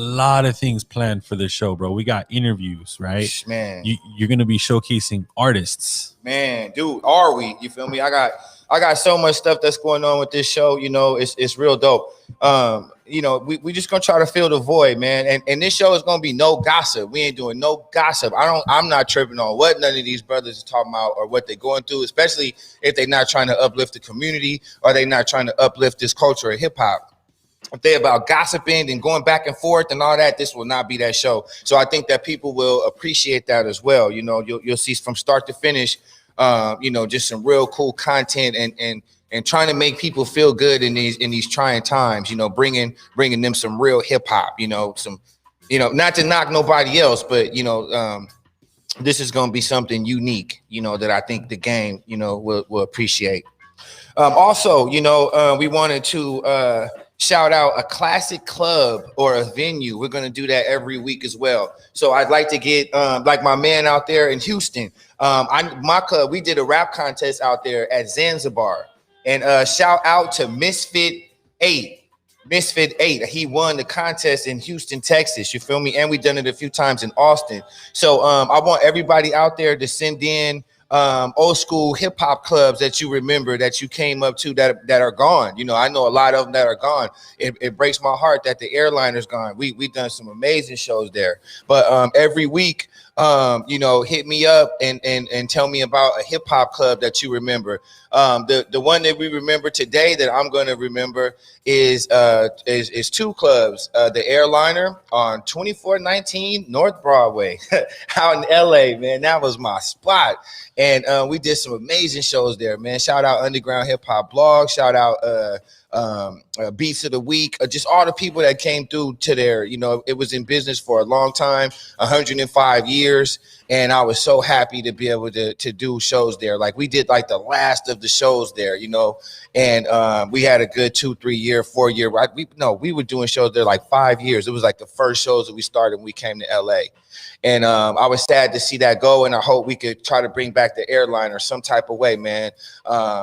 lot of things planned for this show, bro. We got interviews, right? Man, you're gonna be showcasing artists. Man, dude, are we? You feel me? I got so much stuff that's going on with this show. You know, it's real dope. You know, we just gonna try to fill the void, man. And this show is gonna be no gossip. We ain't doing no gossip. I'm not tripping on what none of these brothers are talking about or what they're going through, especially if they're not trying to uplift the community or they're not trying to uplift this culture of hip hop. If they're about gossiping and going back and forth and all that, this will not be that show. So I think that people will appreciate that as well. You know, you'll see from start to finish, you know, just some real cool content and trying to make people feel good in these trying times. You know, bringing them some real hip hop. You know, not to knock nobody else, but you know, this is going to be something unique. You know, that I think the game, you know, will appreciate. Also, you know, we wanted to shout out a classic club or a venue. We're going to do that every week as well. So I'd like to get like my man out there in Houston. My club, we did a rap contest out there at Zanzibar. And shout out to Misfit 8. Misfit 8. He won the contest in Houston, Texas. You feel me? And we've done it a few times in Austin. So I want everybody out there to send in old school hip hop clubs that you remember, that you came up to that are gone. You know, I know a lot of them that are gone. It breaks my heart that the Airliner's gone. We've done some amazing shows there. But every week, you know, hit me up and tell me about a hip hop club that you remember. The one that we remember today that I'm going to remember is two clubs. The Airliner on 2419 North Broadway out in LA, man. That was my spot. And we did some amazing shows there, man. Shout out Underground Hip Hop Blog. Shout out Beats of the Week. Just all the people that came through to there. You know, it was in business for a long time, 105 years. And I was so happy to be able to do shows there. Like we did like the last of the shows there, you know, and we had a good 2, 3 year, 4 year. We were doing shows there like 5 years. It was like the first shows that we started when we came to LA. And I was sad to see that go, and I hope we could try to bring back the Airliner some type of way, man.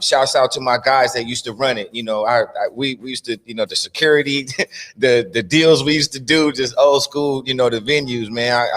Shouts out to my guys that used to run it. You know, we used to, you know, the security, the deals we used to do, just old school, you know, the venues, man.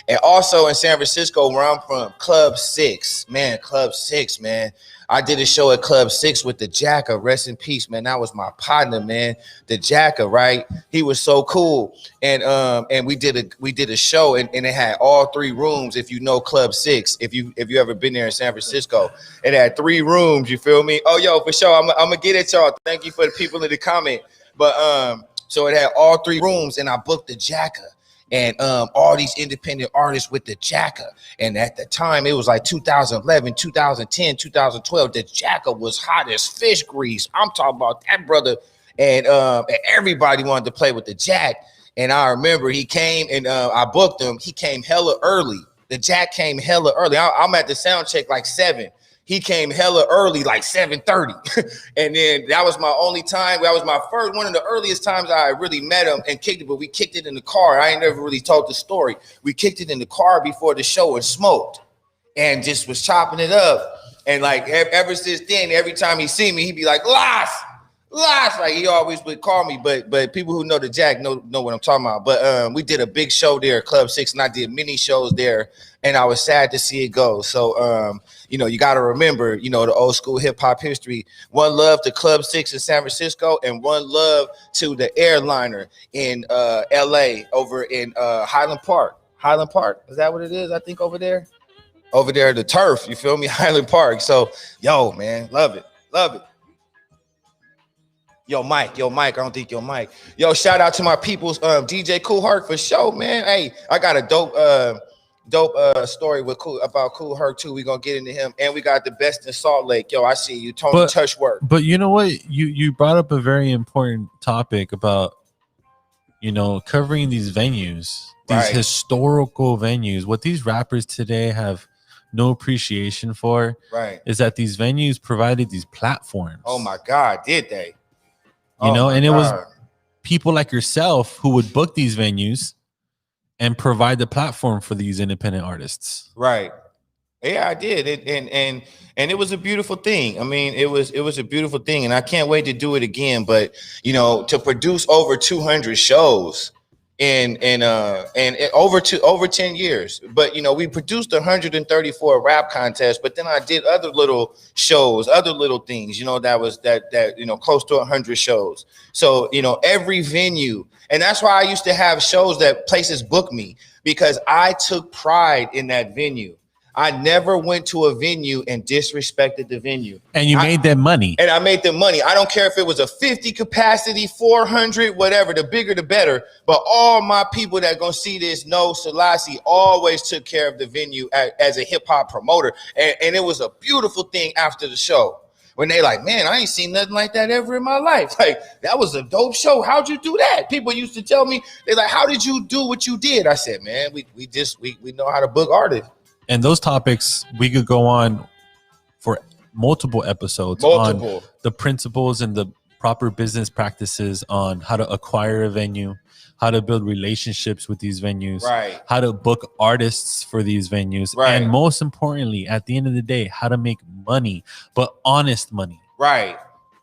And also in San Francisco, where I'm from, Club 6, man. Club 6, man. I did a show at Club 6 with the Jacka. Rest in peace, man. That was my partner, man. The Jacka, right? He was so cool. And we did a show, and it had all 3 rooms. If you know Club 6, if you ever been there in San Francisco, it had 3 rooms. You feel me? Oh, yo, for sure. I'm gonna get at y'all. Thank you for the people in the comment. But so it had all 3 rooms, and I booked the Jacka. And all these independent artists with the Jacka. And at the time, it was like 2011, 2010, 2012. The Jacka was hot as fish grease. I'm talking about that brother. And everybody wanted to play with the Jack. And I remember he came and I booked him. He came hella early. The Jack came hella early. I'm at the sound check like 7. He came hella early, like 7:30. And then that was my only time. That was my first, one of the earliest times I really met him and kicked it, but we kicked it in the car. I ain't never really told the story. We kicked it in the car before the show and smoked and just was chopping it up. And like ever since then, every time he see me, he'd be like, Las, like he always would call me. But people who know the Jack know what I'm talking about. But we did a big show there at Club 6, and I did many shows there, and I was sad to see it go. So you know, you got to remember, you know, the old school hip hop history. One love to Club 6 in San Francisco, and one love to the Airliner in LA over in Highland Park. Highland Park, is that what it is? I think over there, the turf. You feel me? Highland Park. So, yo, man, love it. Yo, Mike, I don't think your mic. Yo, shout out to my people's DJ Cool Herc for sure, man. Hey, I got a dope story about Cool Herc too. We're gonna get into him, and we got the best in Salt Lake. Yo, I see you, Tony Touchwork. But you know what? You brought up a very important topic about, you know, covering these venues, these historical venues. What these rappers today have no appreciation for, is that these venues provided these platforms. Oh my God, did they? You know, and it was people like yourself who would book these venues and provide the platform for these independent artists. Right. Yeah, I did. And it was a beautiful thing. I mean, it was a beautiful thing, and I can't wait to do it again. But, you know, to produce over 200 shows and over 10 years. But you know, we produced 134 rap contests, but then I did other little shows, other little things, you know, that you know, close to 100 shows. So you know, every venue, and that's why I used to have shows that places book me, because I took pride in that venue. I never went to a venue and disrespected the venue. And you made them money. And I made them money. I don't care if it was a 50 capacity, 400, whatever, the bigger the better. But all my people that gonna see this know Sellassie always took care of the venue as a hip hop promoter. And it was a beautiful thing after the show. When they like, man, I ain't seen nothing like that ever in my life. Like, that was a dope show. How'd you do that? People used to tell me, they're like, how did you do what you did? I said, man, we know how to book artists. And those topics, we could go on for multiple episodes on the principles and the proper business practices on how to acquire a venue, how to build relationships with these venues, right? How to book artists for these venues, right? And most importantly, at the end of the day, how to make money, but honest money, right?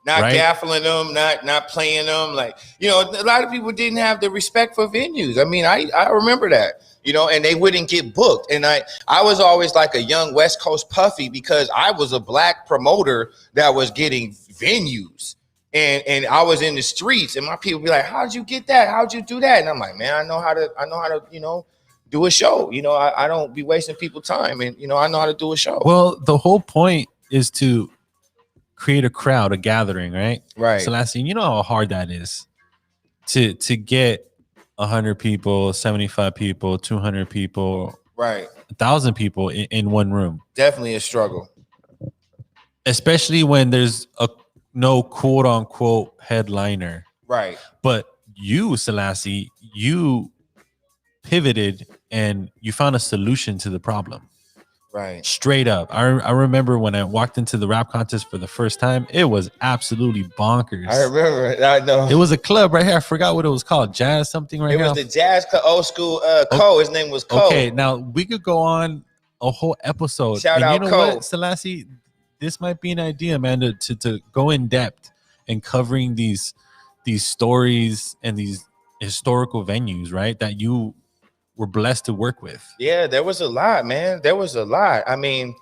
Not gaffling them, not playing them. Like, you know, a lot of people didn't have the respect for venues. I mean, I remember that, you know, and they wouldn't get booked. And I was always like a young West Coast Puffy, because I was a black promoter that was getting venues. And I was in the streets, and my people be like, how'd you get that? How'd you do that? And I'm like, man, I know how to, you know, do a show. You know, I don't be wasting people's time, and, you know, I know how to do a show. Well, the whole point is to create a crowd, a gathering, right? Right. So last thing, you know how hard that is to get 100 people, 75 people, 200 people, right, 1,000 people in one room. Definitely a struggle, especially when there's no quote unquote headliner. Right. But you, Sellassie, you pivoted and you found a solution to the problem. Right. Straight up. I remember when I walked into the rap contest for the first time, it was absolutely bonkers. I remember it. I know. It was a club right here. I forgot what it was called. Jazz something right here. It was the Jazz Club, old school Cole. His name was Cole. Okay, now we could go on a whole episode. Shout out, you know Cole. What, Sellassie, this might be an idea, man, to go in depth in covering these stories and these historical venues, right? That you were blessed to work with. Yeah, there was a lot, man. There was a lot. I mean,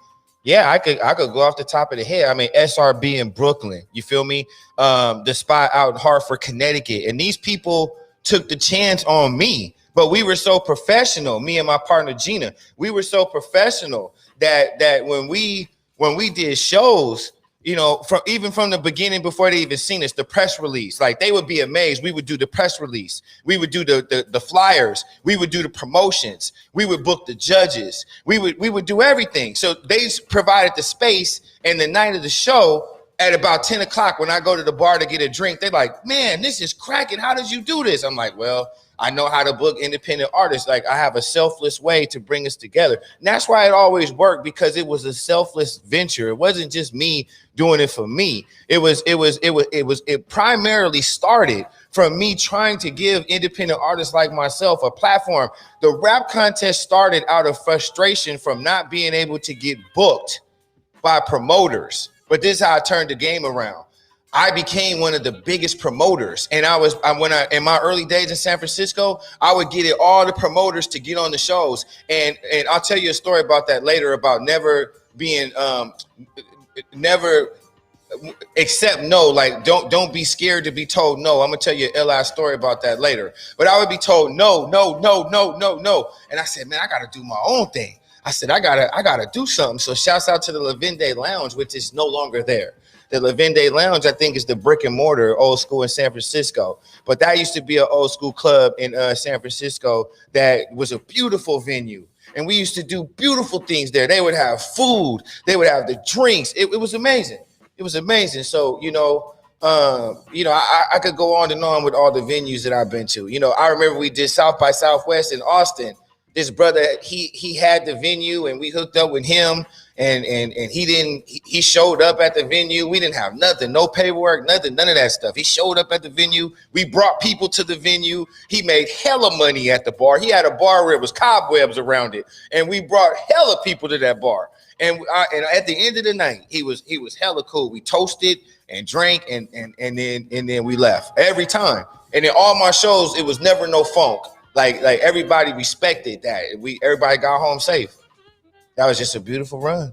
yeah, I could go off the top of the head. I mean, SRB in Brooklyn, you feel me? The spot out in Hartford, Connecticut. And these people took the chance on me, but we were so professional, me and my partner Gina, we were so professional that when we did shows, you know, from the beginning, before they even seen us, the press release, like, they would be amazed. We would do the press release. We would do the flyers. We would do the promotions. We would book the judges. We would do everything. So they provided the space, and the night of the show at about 10 o'clock, when I go to the bar to get a drink, they're like, man, this is cracking. How did you do this? I'm like, well, I know how to book independent artists. Like, I have a selfless way to bring us together. And that's why it always worked, because it was a selfless venture. It wasn't just me doing it for me. It primarily started from me trying to give independent artists like myself a platform. The rap contest started out of frustration from not being able to get booked by promoters. But this is how I turned the game around. I became one of the biggest promoters, and in my early days in San Francisco, I would get all the promoters to get on the shows, and I'll tell you a story about that later, about never accept no. Like, don't be scared to be told no. I'm gonna tell you an LI story about that later. But I would be told no, and I said, man, I gotta do my own thing. I said, I gotta do something. So shouts out to the Lavende Lounge, which is no longer there. The Lavende Lounge, I think, is the brick and mortar old school in San Francisco. But that used to be an old school club in San Francisco that was a beautiful venue. And we used to do beautiful things there. They would have food. They would have the drinks. It was amazing. It was amazing. So, I could go on and on with all the venues that I've been to. You know, I remember we did South by Southwest in Austin. This brother, he had the venue, and we hooked up with him, and he showed up at the venue. We didn't have nothing, no paperwork, nothing, none of that stuff. He showed up at the venue. We brought people to the venue. He made hella money at the bar. He had a bar where it was cobwebs around it, and we brought hella people to that bar. And at the end of the night, he was hella cool. We toasted and drank, and then we left every time. And in all my shows, it was never no funk. Like everybody respected that. Everybody got home safe. That was just a beautiful run.